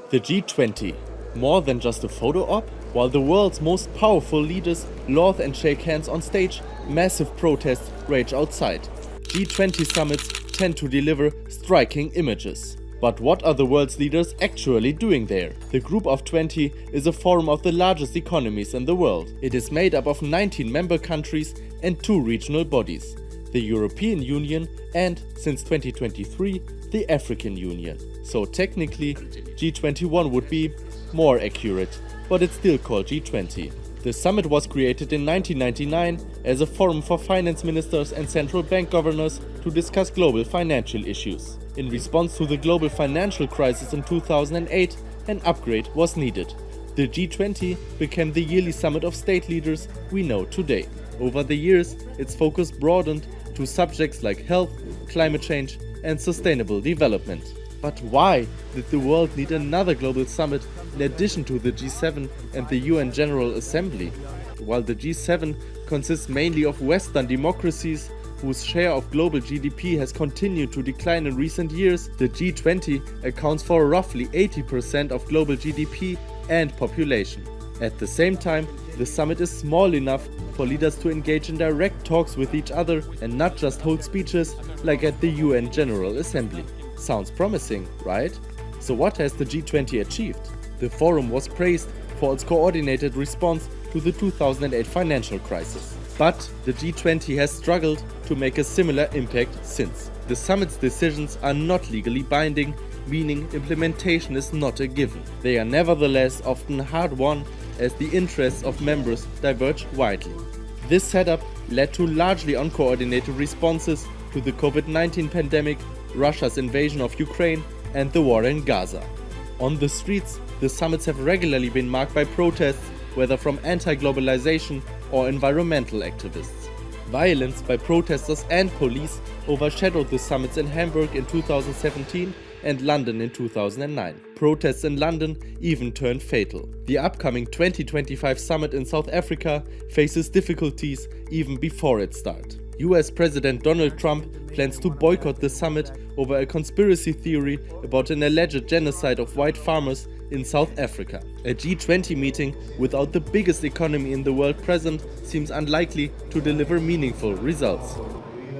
The G20, more than just a photo op? While the world's most powerful leaders laugh and shake hands on stage, massive protests rage outside. G20 summits tend to deliver striking images. But what are the world's leaders actually doing there? The Group of 20 is a forum of the largest economies in the world. It is made up of 19 member countries and 2 regional bodies, the European Union and, since 2023, the African Union. So technically, G21 would be more accurate, but it's still called G20. The summit was created in 1999 as a forum for finance ministers and central bank governors to discuss global financial issues. In response to the global financial crisis in 2008, an upgrade was needed. The G20 became the yearly summit of state leaders we know today. Over the years, its focus broadened to subjects like health, climate change, and sustainable development. But why did the world need another global summit in addition to the G7 and the UN General Assembly? While the G7 consists mainly of Western democracies whose share of global GDP has continued to decline in recent years, the G20 accounts for roughly 80% of global GDP and population. At the same time, the summit is small enough for leaders to engage in direct talks with each other and not just hold speeches like at the UN General Assembly. Sounds promising, right? So what has the G20 achieved? The forum was praised for its coordinated response to the 2008 financial crisis. But the G20 has struggled to make a similar impact since. The summit's decisions are not legally binding, meaning implementation is not a given. They are nevertheless often hard-won as the interests of members diverge widely. This setup led to largely uncoordinated responses to the COVID-19 pandemic, Russia's invasion of Ukraine, and the war in Gaza. On the streets, the summits have regularly been marked by protests, whether from anti-globalization or environmental activists. Violence by protesters and police overshadowed the summits in Hamburg in 2017 and London in 2009. Protests in London even turned fatal. The upcoming 2025 summit in South Africa faces difficulties even before its start. US President Donald Trump plans to boycott the summit over a conspiracy theory about an alleged genocide of white farmers in South Africa. A G20 meeting without the biggest economy in the world present seems unlikely to deliver meaningful results.